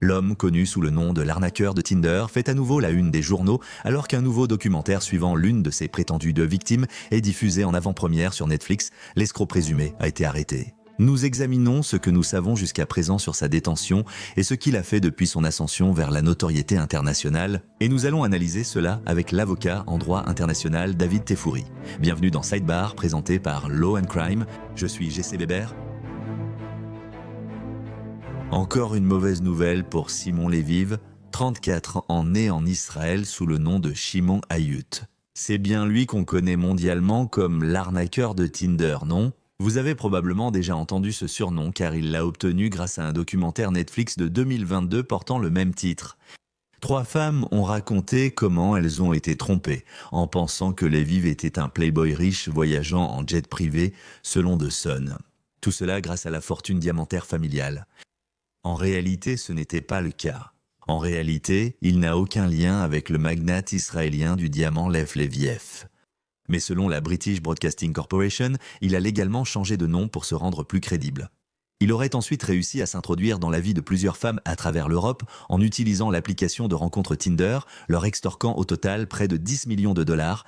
L'homme, connu sous le nom de l'arnaqueur de Tinder, fait à nouveau la une des journaux alors qu'un nouveau documentaire suivant l'une de ses prétendues deux victimes est diffusé en avant-première sur Netflix. L'escroc présumé a été arrêté. Nous examinons ce que nous savons jusqu'à présent sur sa détention et ce qu'il a fait depuis son ascension vers la notoriété internationale, et nous allons analyser cela avec l'avocat en droit international David Teffouri. Bienvenue dans Sidebar, présenté par Law & Crime. Je suis Jesse Weber. Encore une mauvaise nouvelle pour Simon Leviev, 34 ans, né en Israël sous le nom de Shimon Hayut. C'est bien lui qu'on connaît mondialement comme l'arnaqueur de Tinder, non ? Vous avez probablement déjà entendu ce surnom car il l'a obtenu grâce à un documentaire Netflix de 2022 portant le même titre. 3 femmes ont raconté comment elles ont été trompées en pensant que Leviev était un playboy riche voyageant en jet privé selon The Sun. Tout cela grâce à la fortune diamantaire familiale. En réalité, ce n'était pas le cas. En réalité, il n'a aucun lien avec le magnate israélien du diamant Lev Leviev. Mais selon la British Broadcasting Corporation, il a légalement changé de nom pour se rendre plus crédible. Il aurait ensuite réussi à s'introduire dans la vie de plusieurs femmes à travers l'Europe en utilisant l'application de rencontre Tinder, leur extorquant au total près de 10 millions de dollars.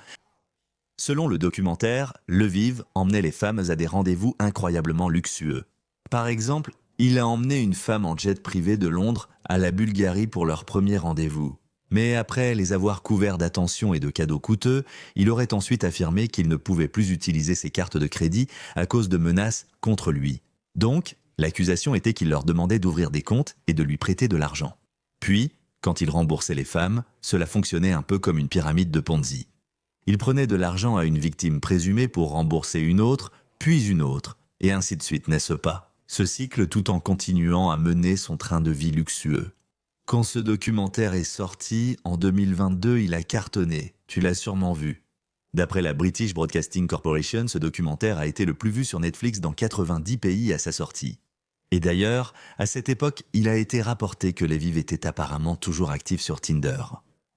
Selon le documentaire, Leviev emmenait les femmes à des rendez-vous incroyablement luxueux. Par exemple, il a emmené une femme en jet privé de Londres à la Bulgarie pour leur premier rendez-vous. Mais après les avoir couverts d'attentions et de cadeaux coûteux, il aurait ensuite affirmé qu'il ne pouvait plus utiliser ses cartes de crédit à cause de menaces contre lui. Donc, l'accusation était qu'il leur demandait d'ouvrir des comptes et de lui prêter de l'argent. Puis, quand il remboursait les femmes, cela fonctionnait un peu comme une pyramide de Ponzi. Il prenait de l'argent à une victime présumée pour rembourser une autre, puis une autre, et ainsi de suite, n'est-ce pas ? Ce cycle tout en continuant à mener son train de vie luxueux. Quand ce documentaire est sorti, en 2022, il a cartonné. Tu l'as sûrement vu. D'après la British Broadcasting Corporation, ce documentaire a été le plus vu sur Netflix dans 90 pays à sa sortie. Et d'ailleurs, à cette époque, il a été rapporté que Leviev était apparemment toujours actif sur Tinder.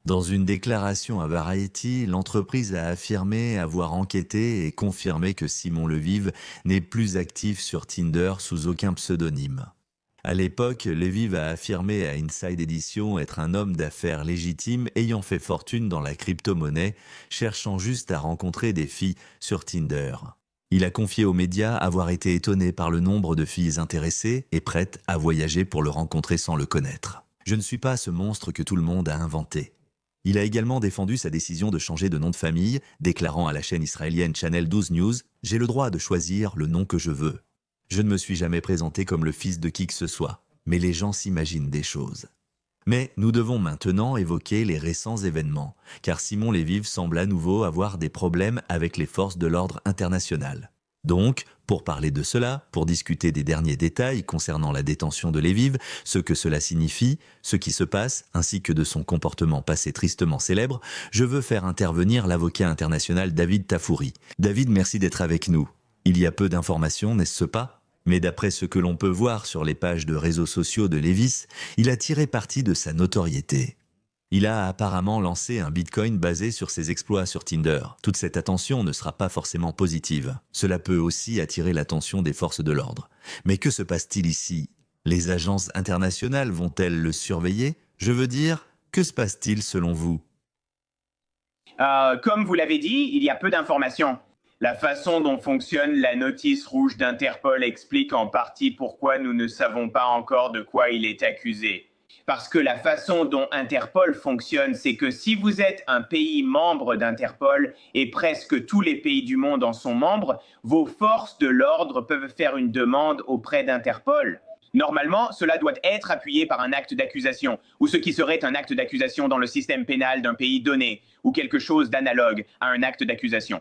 Dans une déclaration à Variety, l'entreprise a affirmé avoir enquêté et confirmé que Simon Leviev n'est plus actif sur Tinder sous aucun pseudonyme. À l'époque, Leviev a affirmé à Inside Edition être un homme d'affaires légitime ayant fait fortune dans la crypto-monnaie, cherchant juste à rencontrer des filles sur Tinder. Il a confié aux médias avoir été étonné par le nombre de filles intéressées et prêtes à voyager pour le rencontrer sans le connaître. Je ne suis pas ce monstre que tout le monde a inventé. Il a également défendu sa décision de changer de nom de famille, déclarant à la chaîne israélienne Channel 12 News « J'ai le droit de choisir le nom que je veux. Je ne me suis jamais présenté comme le fils de qui que ce soit, mais les gens s'imaginent des choses. » Mais nous devons maintenant évoquer les récents événements, car Simon Leviev semble à nouveau avoir des problèmes avec les forces de l'ordre international. Donc, pour parler de cela, pour discuter des derniers détails concernant la détention de Leviev, ce que cela signifie, ce qui se passe, ainsi que de son comportement passé tristement célèbre, je veux faire intervenir l'avocat international David Teffouri. David, merci d'être avec nous. Il y a peu d'informations, n'est-ce pas ? Mais d'après ce que l'on peut voir sur les pages de réseaux sociaux de Leviev, il a tiré parti de sa notoriété. Il a apparemment lancé un bitcoin basé sur ses exploits sur Tinder. Toute cette attention ne sera pas forcément positive. Cela peut aussi attirer l'attention des forces de l'ordre. Mais que se passe-t-il ici ? Les agences internationales vont-elles le surveiller ? Je veux dire, que se passe-t-il selon vous ? Comme vous l'avez dit, il y a peu d'informations. La façon dont fonctionne la notice rouge d'Interpol explique en partie pourquoi nous ne savons pas encore de quoi il est accusé. Parce que la façon dont Interpol fonctionne, c'est que si vous êtes un pays membre d'Interpol, et presque tous les pays du monde en sont membres, vos forces de l'ordre peuvent faire une demande auprès d'Interpol. Normalement, cela doit être appuyé par un acte d'accusation, ou ce qui serait un acte d'accusation dans le système pénal d'un pays donné, ou quelque chose d'analogue à un acte d'accusation.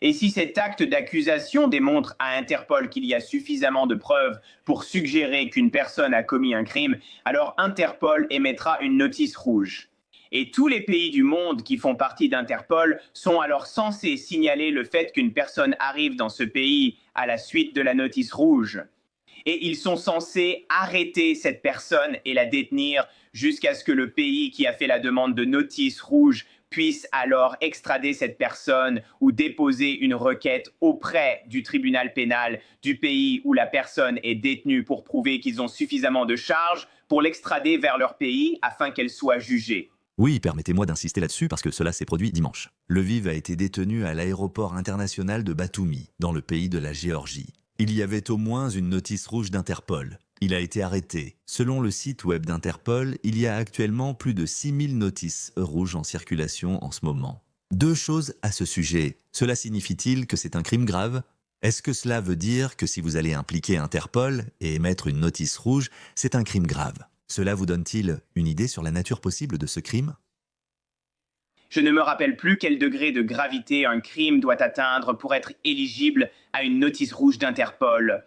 Et si cet acte d'accusation démontre à Interpol qu'il y a suffisamment de preuves pour suggérer qu'une personne a commis un crime, alors Interpol émettra une notice rouge. Et tous les pays du monde qui font partie d'Interpol sont alors censés signaler le fait qu'une personne arrive dans ce pays à la suite de la notice rouge. Et ils sont censés arrêter cette personne et la détenir jusqu'à ce que le pays qui a fait la demande de notice rouge puisse alors extrader cette personne ou déposer une requête auprès du tribunal pénal du pays où la personne est détenue pour prouver qu'ils ont suffisamment de charges pour l'extrader vers leur pays afin qu'elle soit jugée. Oui, permettez-moi d'insister là-dessus parce que cela s'est produit dimanche. Lviv a été détenu à l'aéroport international de Batumi, dans le pays de la Géorgie. Il y avait au moins une notice rouge d'Interpol. Il a été arrêté. Selon le site web d'Interpol, il y a actuellement plus de 6000 notices rouges en circulation en ce moment. Deux choses à ce sujet. Cela signifie-t-il que c'est un crime grave ? Est-ce que cela veut dire que si vous allez impliquer Interpol et émettre une notice rouge, c'est un crime grave ? Cela vous donne-t-il une idée sur la nature possible de ce crime ? Je ne me rappelle plus quel degré de gravité un crime doit atteindre pour être éligible à une notice rouge d'Interpol.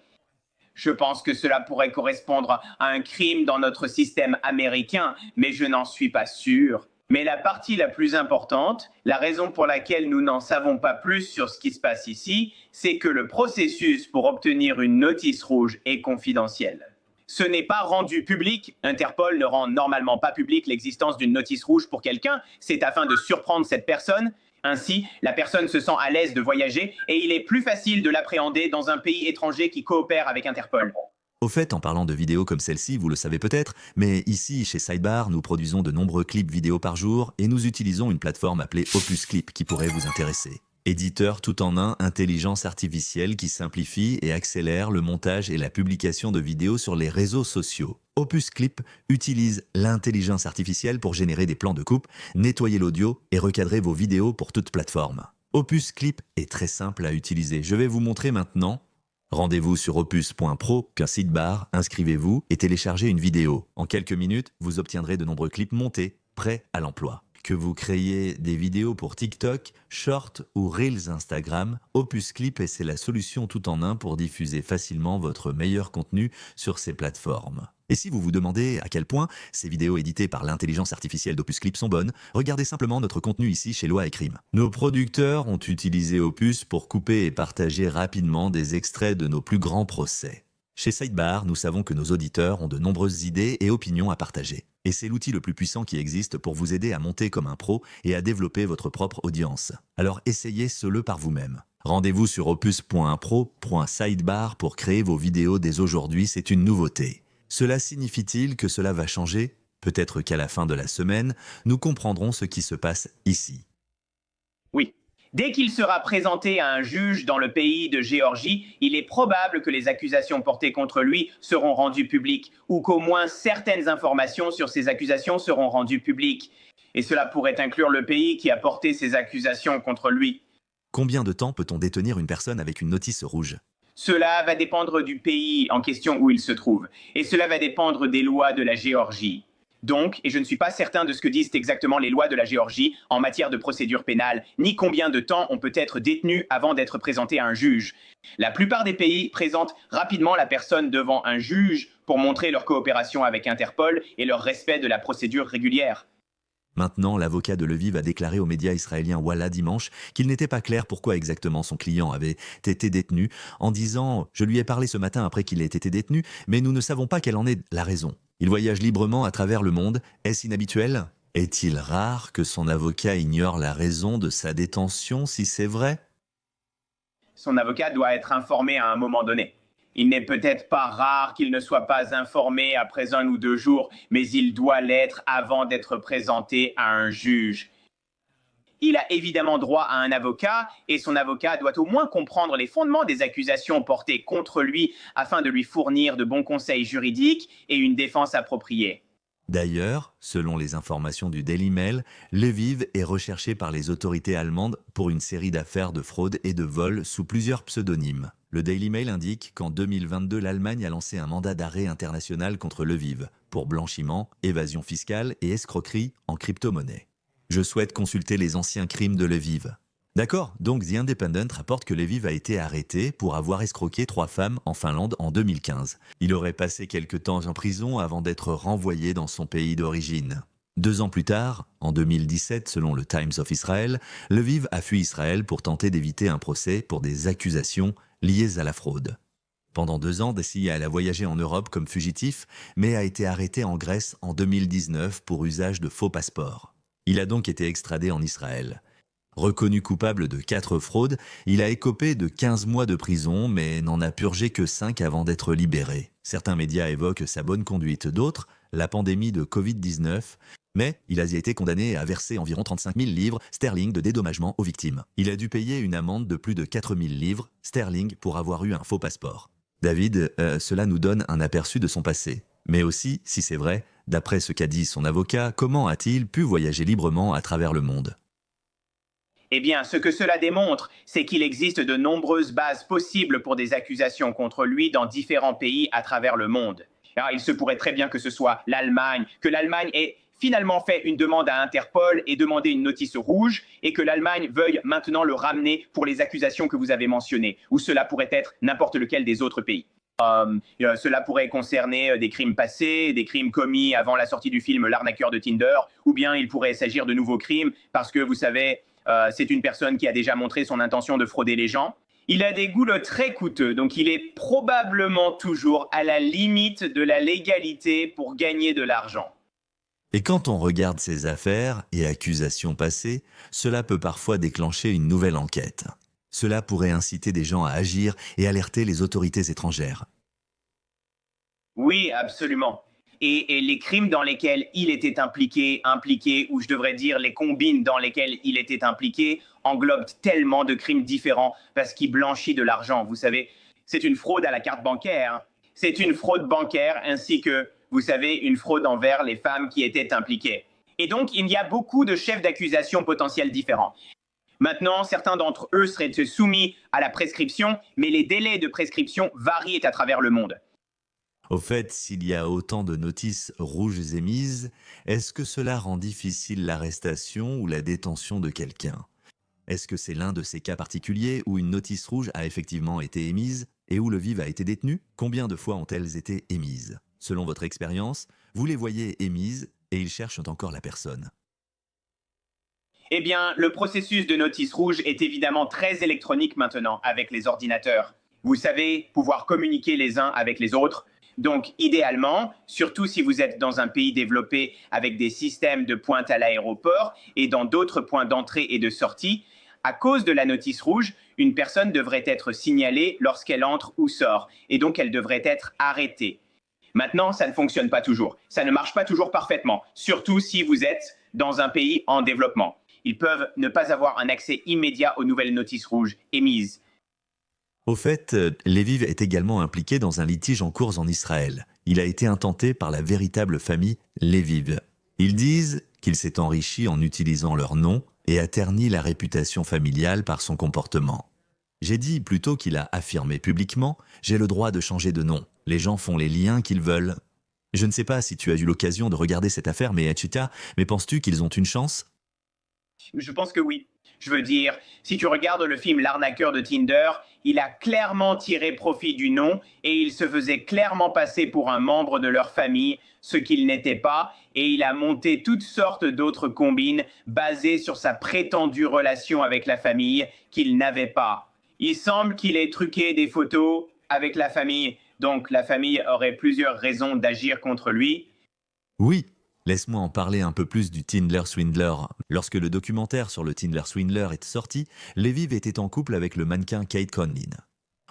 Je pense que cela pourrait correspondre à un crime dans notre système américain, mais je n'en suis pas sûr. Mais la partie la plus importante, la raison pour laquelle nous n'en savons pas plus sur ce qui se passe ici, c'est que le processus pour obtenir une notice rouge est confidentiel. Ce n'est pas rendu public. Interpol ne rend normalement pas public l'existence d'une notice rouge pour quelqu'un. C'est afin de surprendre cette personne. Ainsi, la personne se sent à l'aise de voyager et il est plus facile de l'appréhender dans un pays étranger qui coopère avec Interpol. Au fait, en parlant de vidéos comme celle-ci, vous le savez peut-être, mais ici, chez Sidebar, nous produisons de nombreux clips vidéo par jour et nous utilisons une plateforme appelée Opus Clip qui pourrait vous intéresser. Éditeur tout en un, intelligence artificielle qui simplifie et accélère le montage et la publication de vidéos sur les réseaux sociaux. Opus Clip utilise l'intelligence artificielle pour générer des plans de coupe, nettoyer l'audio et recadrer vos vidéos pour toute plateforme. Opus Clip est très simple à utiliser. Je vais vous montrer maintenant. Rendez-vous sur opus.pro, Sidebar, inscrivez-vous et téléchargez une vidéo. En quelques minutes, vous obtiendrez de nombreux clips montés, prêts à l'emploi. Que vous créiez des vidéos pour TikTok, Short ou Reels Instagram, Opus Clip c'est la solution tout en un pour diffuser facilement votre meilleur contenu sur ces plateformes. Et si vous vous demandez à quel point ces vidéos éditées par l'intelligence artificielle d'Opus Clip sont bonnes, regardez simplement notre contenu ici chez Loi et Crime. Nos producteurs ont utilisé Opus pour couper et partager rapidement des extraits de nos plus grands procès. Chez Sidebar, nous savons que nos auditeurs ont de nombreuses idées et opinions à partager. Et c'est l'outil le plus puissant qui existe pour vous aider à monter comme un pro et à développer votre propre audience. Alors essayez-le par vous-même. Rendez-vous sur opus.pro.sidebar pour créer vos vidéos dès aujourd'hui, c'est une nouveauté. Cela signifie-t-il que cela va changer ? Peut-être qu'à la fin de la semaine, nous comprendrons ce qui se passe ici. Oui. Dès qu'il sera présenté à un juge dans le pays de Géorgie, il est probable que les accusations portées contre lui seront rendues publiques ou qu'au moins certaines informations sur ces accusations seront rendues publiques. Et cela pourrait inclure le pays qui a porté ces accusations contre lui. Combien de temps peut-on détenir une personne avec une notice rouge ? Cela va dépendre du pays en question où il se trouve. Et cela va dépendre des lois de la Géorgie. Donc, et je ne suis pas certain de ce que disent exactement les lois de la Géorgie en matière de procédure pénale, ni combien de temps on peut être détenu avant d'être présenté à un juge. La plupart des pays présentent rapidement la personne devant un juge pour montrer leur coopération avec Interpol et leur respect de la procédure régulière. Maintenant, l'avocat de Lviv a déclaré aux médias israéliens Walla dimanche qu'il n'était pas clair pourquoi exactement son client avait été détenu, en disant « Je lui ai parlé ce matin après qu'il ait été détenu, mais nous ne savons pas quelle en est la raison. Il voyage librement à travers le monde. Est-ce inhabituel ? Est-il rare que son avocat ignore la raison de sa détention si c'est vrai ? Son avocat doit être informé à un moment donné. Il n'est peut-être pas rare qu'il ne soit pas informé après 1 ou 2 jours, mais il doit l'être avant d'être présenté à un juge. Il a évidemment droit à un avocat et son avocat doit au moins comprendre les fondements des accusations portées contre lui afin de lui fournir de bons conseils juridiques et une défense appropriée. D'ailleurs, selon les informations du Daily Mail, Lviv est recherché par les autorités allemandes pour une série d'affaires de fraude et de vol sous plusieurs pseudonymes. Le Daily Mail indique qu'en 2022, l'Allemagne a lancé un mandat d'arrêt international contre Lviv pour blanchiment, évasion fiscale et escroquerie en crypto-monnaie. Je souhaite consulter les anciens crimes de Lviv. D'accord, donc The Independent rapporte que Lviv a été arrêté pour avoir escroqué 3 femmes en Finlande en 2015. Il aurait passé quelques temps en prison avant d'être renvoyé dans son pays d'origine. 2 ans plus tard, en 2017, selon le Times of Israel, Lviv a fui Israël pour tenter d'éviter un procès pour des accusations liées à la fraude. Pendant 2 ans, Dessi a voyagé en Europe comme fugitif, mais a été arrêté en Grèce en 2019 pour usage de faux passeports. Il a donc été extradé en Israël. Reconnu coupable de 4 fraudes, il a écopé de 15 mois de prison, mais n'en a purgé que 5 avant d'être libéré. Certains médias évoquent sa bonne conduite, d'autres, la pandémie de Covid-19, mais il a été condamné à verser environ 35 000 livres sterling de dédommagement aux victimes. Il a dû payer une amende de plus de 4 000 livres sterling pour avoir eu un faux passeport. David, cela nous donne un aperçu de son passé. Mais aussi, si c'est vrai, d'après ce qu'a dit son avocat, comment a-t-il pu voyager librement à travers le monde ? Eh bien, ce que cela démontre, c'est qu'il existe de nombreuses bases possibles pour des accusations contre lui dans différents pays à travers le monde. Alors, il se pourrait très bien que ce soit l'Allemagne, que l'Allemagne ait finalement fait une demande à Interpol et demandé une notice rouge, et que l'Allemagne veuille maintenant le ramener pour les accusations que vous avez mentionnées, ou cela pourrait être n'importe lequel des autres pays. Cela pourrait concerner des crimes passés, des crimes commis avant la sortie du film L'arnaqueur de Tinder, ou bien il pourrait s'agir de nouveaux crimes parce que, vous savez, c'est une personne qui a déjà montré son intention de frauder les gens. Il a des goulots très coûteux, donc il est probablement toujours à la limite de la légalité pour gagner de l'argent. Et quand on regarde ces affaires et accusations passées, cela peut parfois déclencher une nouvelle enquête. Cela pourrait inciter des gens à agir et alerter les autorités étrangères. Oui, absolument. Et les crimes dans lesquels il était impliqué, ou je devrais dire les combines dans lesquelles il était impliqué, englobent tellement de crimes différents parce qu'il blanchit de l'argent. Vous savez, c'est une fraude à la carte bancaire. C'est une fraude bancaire ainsi que, vous savez, une fraude envers les femmes qui étaient impliquées. Et donc, il y a beaucoup de chefs d'accusation potentiels différents. Maintenant, certains d'entre eux seraient soumis à la prescription, mais les délais de prescription varient à travers le monde. Au fait, s'il y a autant de notices rouges émises, est-ce que cela rend difficile l'arrestation ou la détention de quelqu'un ? Est-ce que c'est l'un de ces cas particuliers où une notice rouge a effectivement été émise et où le VIV a été détenu ? Combien de fois ont-elles été émises ? Selon votre expérience, vous les voyez émises et ils cherchent encore la personne. Eh bien, le processus de notice rouge est évidemment très électronique maintenant avec les ordinateurs. Vous savez, pouvoir communiquer les uns avec les autres. Donc, idéalement, surtout si vous êtes dans un pays développé avec des systèmes de pointe à l'aéroport et dans d'autres points d'entrée et de sortie, à cause de la notice rouge, une personne devrait être signalée lorsqu'elle entre ou sort, et donc elle devrait être arrêtée. Maintenant, ça ne fonctionne pas toujours. Ça ne marche pas toujours parfaitement, surtout si vous êtes dans un pays en développement. Ils peuvent ne pas avoir un accès immédiat aux nouvelles notices rouges émises. Au fait, Lviv est également impliqué dans un litige en cours en Israël. Il a été intenté par la véritable famille Lviv. Ils disent qu'il s'est enrichi en utilisant leur nom et a terni la réputation familiale par son comportement. J'ai dit plutôt qu'il a affirmé publiquement « J'ai le droit de changer de nom. Les gens font les liens qu'ils veulent. » Je ne sais pas si tu as eu l'occasion de regarder cette affaire, mais penses-tu qu'ils ont une chance ? Je pense que oui. Je veux dire, si tu regardes le film L'arnaqueur de Tinder, il a clairement tiré profit du nom et il se faisait clairement passer pour un membre de leur famille, ce qu'il n'était pas, et il a monté toutes sortes d'autres combines basées sur sa prétendue relation avec la famille qu'il n'avait pas. Il semble qu'il ait truqué des photos avec la famille, donc la famille aurait plusieurs raisons d'agir contre lui. Oui. Laisse-moi en parler un peu plus du Tinder Swindler. Lorsque le documentaire sur le Tinder Swindler est sorti, Lviv était en couple avec le mannequin Kate Conlin.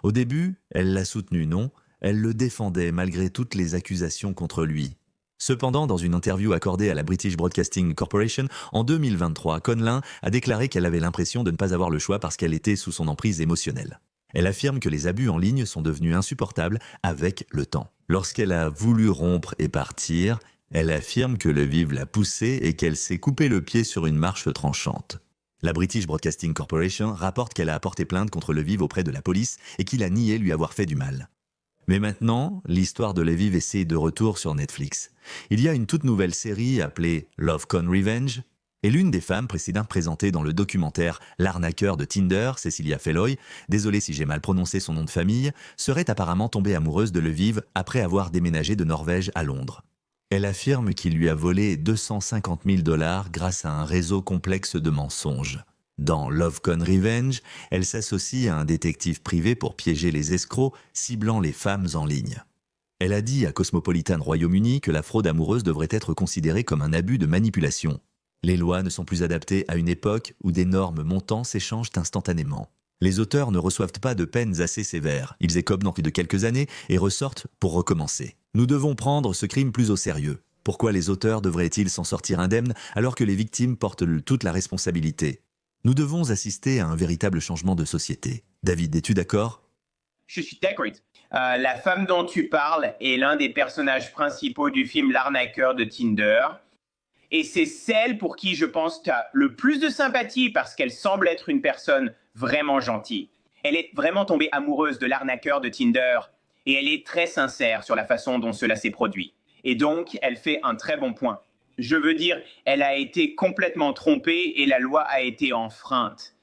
Au début, elle l'a soutenu, non ? Elle le défendait malgré toutes les accusations contre lui. Cependant, dans une interview accordée à la British Broadcasting Corporation en 2023, Conlin a déclaré qu'elle avait l'impression de ne pas avoir le choix parce qu'elle était sous son emprise émotionnelle. Elle affirme que les abus en ligne sont devenus insupportables avec le temps. Lorsqu'elle a voulu rompre et partir, elle affirme que Lviv l'a poussée et qu'elle s'est coupé le pied sur une marche tranchante. La British Broadcasting Corporation rapporte qu'elle a porté plainte contre Lviv auprès de la police et qu'il a nié lui avoir fait du mal. Mais maintenant, l'histoire de Lviv est de retour sur Netflix. Il y a une toute nouvelle série appelée Love Con Revenge, et l'une des femmes précédentes présentées dans le documentaire L'arnaqueur de Tinder, Cecilia Feloy, désolé si j'ai mal prononcé son nom de famille, serait apparemment tombée amoureuse de Lviv après avoir déménagé de Norvège à Londres. Elle affirme qu'il lui a volé 250 000 $ grâce à un réseau complexe de mensonges. Dans Love Con Revenge, elle s'associe à un détective privé pour piéger les escrocs, ciblant les femmes en ligne. Elle a dit à Cosmopolitan Royaume-Uni que la fraude amoureuse devrait être considérée comme un abus de manipulation. Les lois ne sont plus adaptées à une époque où des normes montantes s'échangent instantanément. Les auteurs ne reçoivent pas de peines assez sévères. Ils écopent dans plus de quelques années et ressortent pour recommencer. Nous devons prendre ce crime plus au sérieux. Pourquoi les auteurs devraient-ils s'en sortir indemnes alors que les victimes portent toute la responsabilité? Nous devons assister à un véritable changement de société. David, es-tu d'accord? Je suis d'accord. La femme dont tu parles est l'un des personnages principaux du film L'arnaqueur de Tinder. Et c'est celle pour qui je pense tu as le plus de sympathie parce qu'elle semble être une personne vraiment gentille. Elle est vraiment tombée amoureuse de l'arnaqueur de Tinder et elle est très sincère sur la façon dont cela s'est produit. Et donc, elle fait un très bon point. Je veux dire, elle a été complètement trompée et la loi a été enfreinte.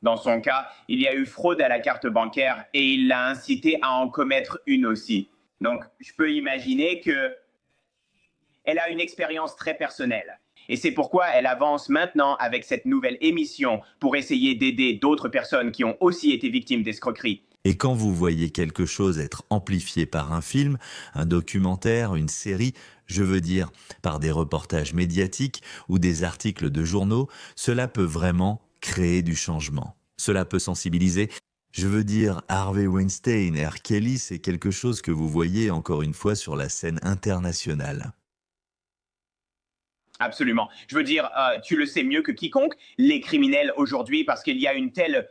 Dans son cas, il y a eu fraude à la carte bancaire et il l'a incité à en commettre une aussi. Donc, je peux imaginer que elle a une expérience très personnelle. Et c'est pourquoi elle avance maintenant avec cette nouvelle émission pour essayer d'aider d'autres personnes qui ont aussi été victimes d'escroquerie. Et quand vous voyez quelque chose être amplifié par un film, un documentaire, une série, je veux dire par des reportages médiatiques ou des articles de journaux, cela peut vraiment créer du changement. Cela peut sensibiliser. Je veux dire, Harvey Weinstein et R. Kelly, c'est quelque chose que vous voyez encore une fois sur la scène internationale. Absolument. Je veux dire, tu le sais mieux que quiconque, les criminels aujourd'hui, parce qu'il y a une telle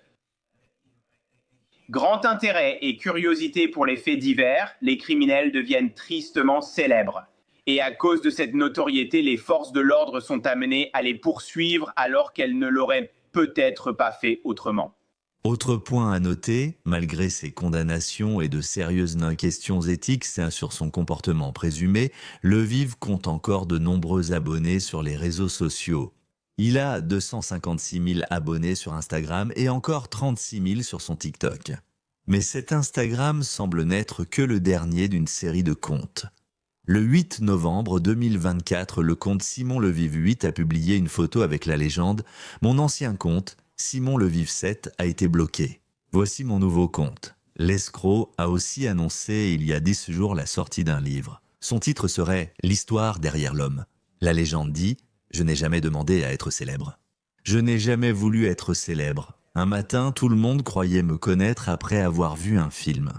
grand intérêt et curiosité pour les faits divers, les criminels deviennent tristement célèbres. Et à cause de cette notoriété, les forces de l'ordre sont amenées à les poursuivre alors qu'elles ne l'auraient peut-être pas fait autrement. Autre point à noter, malgré ses condamnations et de sérieuses questions éthiques sur son comportement présumé, Lviv compte encore de nombreux abonnés sur les réseaux sociaux. Il a 256 000 abonnés sur Instagram et encore 36 000 sur son TikTok. Mais cet Instagram semble n'être que le dernier d'une série de comptes. Le 8 novembre 2024, le compte Simon Lviv 8 a publié une photo avec la légende « Mon ancien compte ». Simon Lviv 7 a été bloqué. Voici mon nouveau compte. L'escroc a aussi annoncé il y a 10 jours la sortie d'un livre. Son titre serait « L'histoire derrière l'homme ». La légende dit « Je n'ai jamais demandé à être célèbre. Je n'ai jamais voulu être célèbre. Un matin, tout le monde croyait me connaître après avoir vu un film.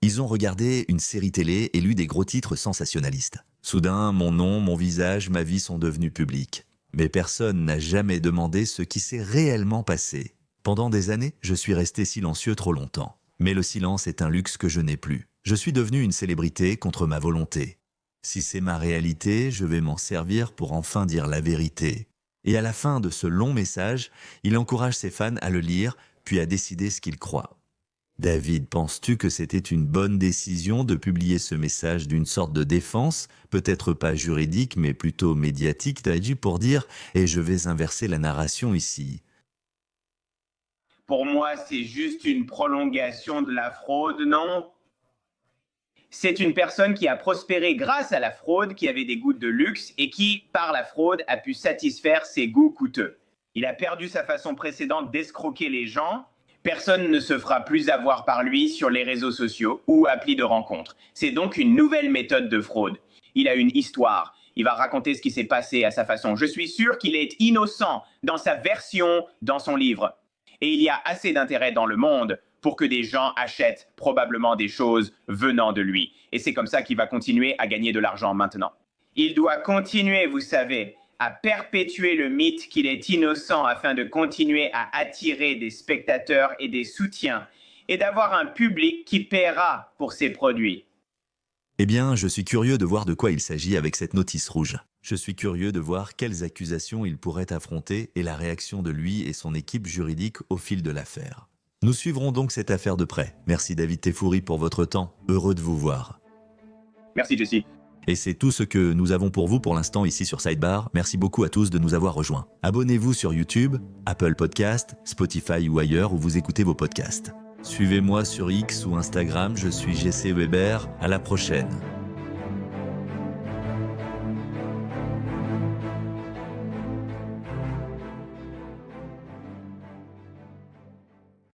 Ils ont regardé une série télé et lu des gros titres sensationnalistes. Soudain, mon nom, mon visage, ma vie sont devenus publics. Mais personne n'a jamais demandé ce qui s'est réellement passé. Pendant des années, je suis resté silencieux trop longtemps. Mais le silence est un luxe que je n'ai plus. Je suis devenu une célébrité contre ma volonté. Si c'est ma réalité, je vais m'en servir pour enfin dire la vérité. Et à la fin de ce long message, il encourage ses fans à le lire, puis à décider ce qu'ils croient. David, penses-tu que c'était une bonne décision de publier ce message d'une sorte de défense, peut-être pas juridique, mais plutôt médiatique, David, pour dire « et je vais inverser la narration ici ». Pour moi, c'est juste une prolongation de la fraude, non? C'est une personne qui a prospéré grâce à la fraude, qui avait des goûts de luxe et qui, par la fraude, a pu satisfaire ses goûts coûteux. Il a perdu sa façon précédente d'escroquer les gens. Personne ne se fera plus avoir par lui sur les réseaux sociaux ou applis de rencontres. C'est donc une nouvelle méthode de fraude. Il a une histoire. Il va raconter ce qui s'est passé à sa façon. Je suis sûr qu'il est innocent dans sa version dans son livre. Et il y a assez d'intérêt dans le monde pour que des gens achètent probablement des choses venant de lui. Et c'est comme ça qu'il va continuer à gagner de l'argent maintenant. Il doit continuer, vous savez, à perpétuer le mythe qu'il est innocent afin de continuer à attirer des spectateurs et des soutiens et d'avoir un public qui paiera pour ses produits. Eh bien, je suis curieux de voir de quoi il s'agit avec cette notice rouge. Je suis curieux de voir quelles accusations il pourrait affronter et la réaction de lui et son équipe juridique au fil de l'affaire. Nous suivrons donc cette affaire de près. Merci David Teffouri pour votre temps. Heureux de vous voir. Merci Jesse. Et c'est tout ce que nous avons pour vous pour l'instant ici sur Sidebar. Merci beaucoup à tous de nous avoir rejoints. Abonnez-vous sur YouTube, Apple Podcast, Spotify ou ailleurs où vous écoutez vos podcasts. Suivez-moi sur X ou Instagram, je suis Jesse Weber. À la prochaine.